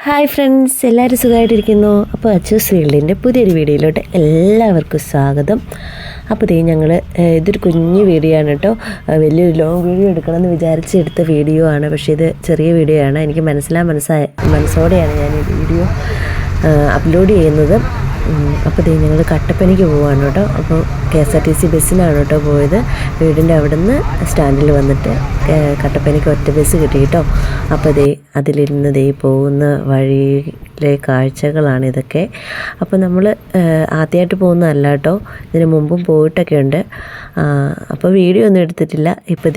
Hi friends, എല്ലാവരും സുഖമായിട്ടിരിക്കുന്നു. അപ്പോൾ അച്ചൂസ് ഫീൽഡിൻ്റെ പുതിയൊരു വീഡിയോയിലോട്ട് എല്ലാവർക്കും സ്വാഗതം. അപ്പോൾ ഞങ്ങൾ ഇതൊരു കുഞ്ഞു വീഡിയോ ആണ് കേട്ടോ. വലിയൊരു ലോങ് വീഡിയോ എടുക്കണമെന്ന് വിചാരിച്ചെടുത്ത വീഡിയോ ആണ്. പക്ഷേ ഇത് ചെറിയ വീഡിയോ ആണ്. എനിക്ക് മനസ്സോടെയാണ് ഞാൻ ഈ വീഡിയോ അപ്ലോഡ് ചെയ്യുന്നത്. അപ്പോൾ ഞങ്ങൾ കട്ടപ്പനയ്ക്ക് പോവാണ് കേട്ടോ. അപ്പോൾ KSRTC ബസ്സിനാണ് കേട്ടോ പോയത്. വീടിൻ്റെ അവിടെ നിന്ന് സ്റ്റാൻഡിൽ വന്നിട്ട് കട്ടപ്പനയ്ക്ക് ഒറ്റ ബസ് കിട്ടി കേട്ടോ. അപ്പോൾ അതിലിരുന്ന് പോകുന്ന വഴിയിലെ കാഴ്ചകളാണ് ഇതൊക്കെ. അപ്പോൾ നമ്മൾ ആദ്യമായിട്ട് പോകുന്നതല്ല കേട്ടോ, ഇതിന് മുമ്പും പോയിട്ടൊക്കെ ഉണ്ട്. അപ്പോൾ വീഡിയോ ഒന്നും എടുത്തിട്ടില്ല. ഇപ്പോൾ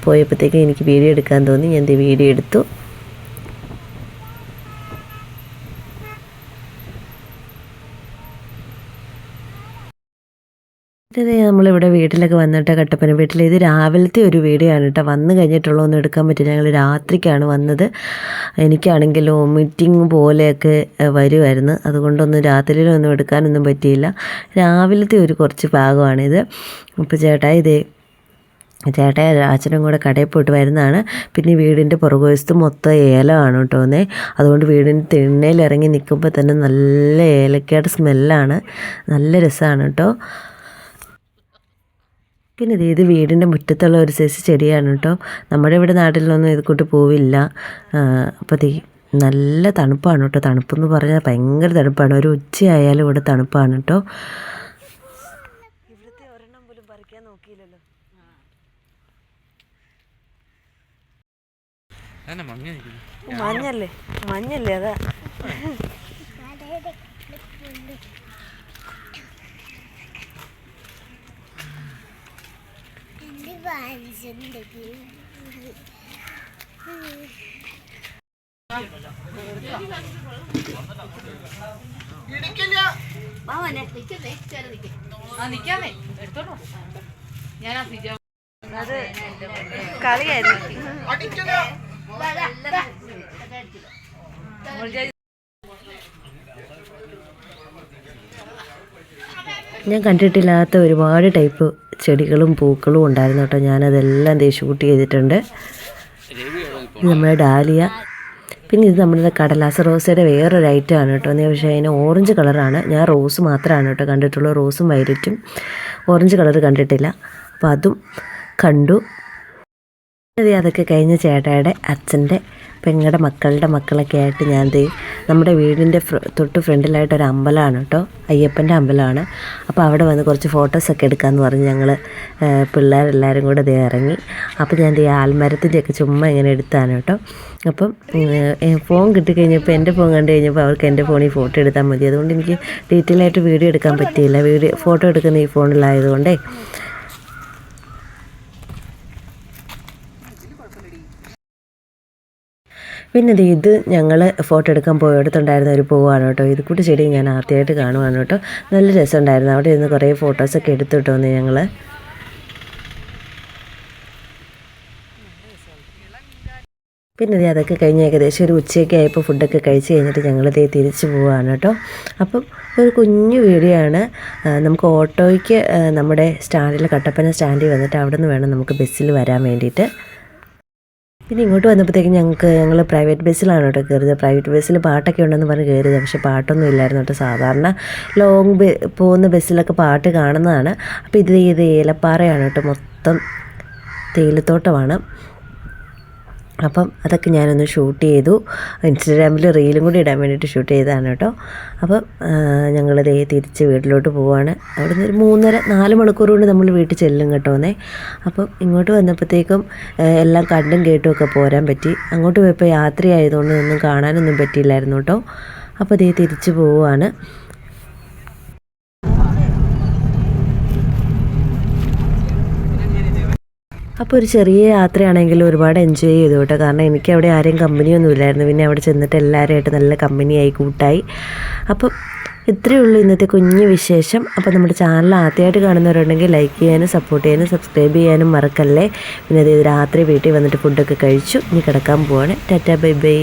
പോയപ്പോഴത്തേക്കും എനിക്ക് വീഡിയോ എടുക്കാൻ തോന്നി. ഞാൻ വീഡിയോ എടുത്തു. ഇത് നമ്മളിവിടെ വീട്ടിലൊക്കെ വന്നിട്ട് കട്ടപ്പന വീട്ടിൽ ഇത് രാവിലത്തെ ഒരു വീഡിയോ ആണ് കേട്ടോ. വന്നു കഴിഞ്ഞിട്ടുള്ളതൊന്നും എടുക്കാൻ പറ്റില്ല. ഞങ്ങൾ രാത്രിക്കാണ് വന്നത്. എനിക്കാണെങ്കിലും മീറ്റിംഗ് പോലെയൊക്കെ വരുമായിരുന്നു. അതുകൊണ്ടൊന്നും രാത്രിയിലൊന്നും എടുക്കാനൊന്നും പറ്റിയില്ല. രാവിലത്തെ ഒരു കുറച്ച് ഭാഗമാണിത്. അപ്പോൾ ചേട്ടായി അച്ഛനും കൂടെ കടയിൽ പോയിട്ട് വരുന്നതാണ്. പിന്നെ വീടിൻ്റെ പുറകുവശത്ത് മൊത്തം ഏലമാണ് കേട്ടോ. അതുകൊണ്ട് വീടിൻ്റെ തിണ്ണയിൽ ഇറങ്ങി നിൽക്കുമ്പോൾ തന്നെ നല്ല ഏലക്കയുടെ സ്മെല്ലാണ്. നല്ല രസമാണ് കേട്ടോ. പിന്നെ ഇത് വീടിൻ്റെ മുറ്റത്തുള്ള ഒരു സൈസ് ചെടിയാണ് കേട്ടോ. നമ്മുടെ ഇവിടെ നാട്ടിലൊന്നും ഇത് കൂട്ട് പോവില്ല. അപ്പോൾ നല്ല തണുപ്പാണ് കേട്ടോ. തണുപ്പെന്ന് പറഞ്ഞാൽ ഭയങ്കര തണുപ്പാണ്. ഒരു ഉച്ചയായാലും ഇവിടെ തണുപ്പാണ് കേട്ടോ. ഇവിടുത്തെ ഒരെണ്ണം പോലും പറിക്കാൻ നോക്കിയില്ലല്ലോ. മഞ്ഞല്ലേ അതാ. ഞാൻ കണ്ടിട്ടില്ലാത്ത ഒരുപാട് ടൈപ്പ് ചെടികളും പൂക്കളും ഉണ്ടായിരുന്നു കേട്ടോ. ഞാനതെല്ലാം ഷൂട്ട് ചെയ്തിട്ടുണ്ട്. ഇത് നമ്മുടെ ഡാലിയ. പിന്നെ ഇത് നമ്മുടെ കടലാസ് റോസയുടെ വേറൊരു ഐറ്റമാണ് കേട്ടോ. പക്ഷേ അതിന് ഓറഞ്ച് കളറാണ്. ഞാൻ റോസ് മാത്രമാണ് കേട്ടോ കണ്ടിട്ടുള്ളൂ. റോസും വയലറ്റും, ഓറഞ്ച് കളർ കണ്ടിട്ടില്ല. അപ്പോൾ അതും കണ്ടു. അതൊക്കെ കഴിഞ്ഞ് ചേട്ടായുടെ അച്ഛൻ്റെ പെങ്ങളുടെ മക്കളൊക്കെ ആയിട്ട് ഞാൻ നമ്മുടെ വീടിൻ്റെ തൊട്ട് ഫ്രണ്ടിലായിട്ടൊരു അമ്പലമാണ് കേട്ടോ. അയ്യപ്പൻ്റെ അമ്പലമാണ്. അപ്പോൾ അവിടെ വന്ന് കുറച്ച് ഫോട്ടോസൊക്കെ എടുക്കാമെന്ന് പറഞ്ഞ് ഞങ്ങൾ പിള്ളേരെല്ലാവരും കൂടെ ഇറങ്ങി. അപ്പോൾ ഞാൻ ആൽമരത്തിൻ്റെയൊക്കെ ചുമ്മാ ഇങ്ങനെ എടുത്താണ് കേട്ടോ. അപ്പം ഫോൺ കിട്ടിക്കഴിഞ്ഞപ്പോൾ എൻ്റെ ഫോൺ കണ്ടു കഴിഞ്ഞപ്പോൾ അവർക്ക് എൻ്റെ ഫോണിൽ ഫോട്ടോ എടുത്താൽ മതി. അതുകൊണ്ട് എനിക്ക് ഡീറ്റെയിൽ ആയിട്ട് വീഡിയോ എടുക്കാൻ പറ്റിയില്ല. ഫോട്ടോ എടുക്കുന്ന ഈ ഫോണിലായതുകൊണ്ടേ. പിന്നെ ഇത് ഞങ്ങൾ ഫോട്ടോ എടുക്കാൻ പോയിടത്തുണ്ടായിരുന്ന ഒരു പൂവാണ് കേട്ടോ. ഇത് കൂടി ചെടി ഞാൻ ആദ്യമായിട്ട് കാണുവാണ് കേട്ടോ. നല്ല രസമുണ്ടായിരുന്നു. അവിടെ ഇരുന്ന് കുറേ ഫോട്ടോസൊക്കെ എടുത്തിട്ടോ ഞങ്ങൾ. പിന്നെ അതൊക്കെ കഴിഞ്ഞ് ഏകദേശം ഒരു ഉച്ചയൊക്കെ ആയപ്പോൾ ഫുഡൊക്കെ കഴിച്ച് കഴിഞ്ഞിട്ട് ഞങ്ങൾ തിരിച്ച് പോവുകയാണ് കേട്ടോ. അപ്പം ഒരു കുഞ്ഞു വീഡിയോ ആണ്. നമുക്ക് ഓട്ടോയ്ക്ക് നമ്മുടെ സ്റ്റാൻഡിൽ കട്ടപ്പന സ്റ്റാൻഡിൽ വന്നിട്ട് അവിടെ നിന്ന് വേണം നമുക്ക് ബസ്സിൽ വരാൻ വേണ്ടിയിട്ട്. പിന്നെ ഇങ്ങോട്ട് വന്നപ്പോഴത്തേക്കും ഞങ്ങൾ പ്രൈവറ്റ് ബസ്സിലാണ് കേട്ടോ കയറിയത്. പ്രൈവറ്റ് ബസ്സിൽ പാട്ടൊക്കെ ഉണ്ടെന്ന് പറഞ്ഞ് കയറിയത്. പക്ഷേ പാട്ടൊന്നും ഇല്ലായിരുന്നു കേട്ടോ. സാധാരണ ലോങ് പോകുന്ന ബസ്സിലൊക്കെ പാട്ട് കാണുന്നതാണ്. അപ്പോൾ ഇത് ഏലപ്പാറയാണ് കേട്ടോ. മൊത്തം തേയിലത്തോട്ടമാണ്. അപ്പം അതൊക്കെ ഞാനൊന്ന് ഷൂട്ട് ചെയ്തു. ഇൻസ്റ്റാഗ്രാമിൽ റീലും കൂടി ഇടാൻ വേണ്ടിയിട്ട് ഷൂട്ട് ചെയ്തതാണ് കേട്ടോ. അപ്പം ഞങ്ങൾ തിരിച്ച് വീട്ടിലോട്ട് പോവുകയാണ്. അവിടെ നിന്ന് ഒരു 3.5-4 മണിക്കൂർ കൊണ്ട് നമ്മൾ വീട്ടിൽ ചെല്ലും കേട്ടോ. അപ്പം ഇങ്ങോട്ട് വന്നപ്പോഴത്തേക്കും എല്ലാം കണ്ടും കേട്ടും ഒക്കെ പോരാൻ പറ്റി. അങ്ങോട്ട് പോയപ്പോൾ യാത്രയായതുകൊണ്ട് ഒന്നും കാണാനൊന്നും പറ്റിയില്ലായിരുന്നു കേട്ടോ. അപ്പോൾ തിരിച്ച് പോവുകയാണ്. അപ്പോൾ ഒരു ചെറിയ യാത്രയാണെങ്കിലും ഒരുപാട് എൻജോയ് ചെയ്തു കേട്ടോ. കാരണം എനിക്ക് അവിടെ ആരെയും കമ്പനിയൊന്നും ഇല്ലായിരുന്നു. പിന്നെ അവിടെ ചെന്നിട്ട് എല്ലാവരുമായിട്ട് നല്ല കമ്പനിയായി, കൂട്ടായി. അപ്പം ഇത്രയേ ഉള്ളൂ ഇന്നത്തെ കുഞ്ഞു വിശേഷം. അപ്പോൾ നമ്മുടെ ചാനൽ ആദ്യമായിട്ട് കാണുന്നവരുണ്ടെങ്കിൽ ലൈക്ക് ചെയ്യാനും സപ്പോർട്ട് ചെയ്യാനും സബ്സ്ക്രൈബ് ചെയ്യാനും മറക്കല്ലേ. പിന്നെ രാത്രി വീട്ടിൽ വന്നിട്ട് ഫുഡൊക്കെ കഴിച്ചു. ഇനി കിടക്കാൻ പോവാണ്. Tata, bye bye.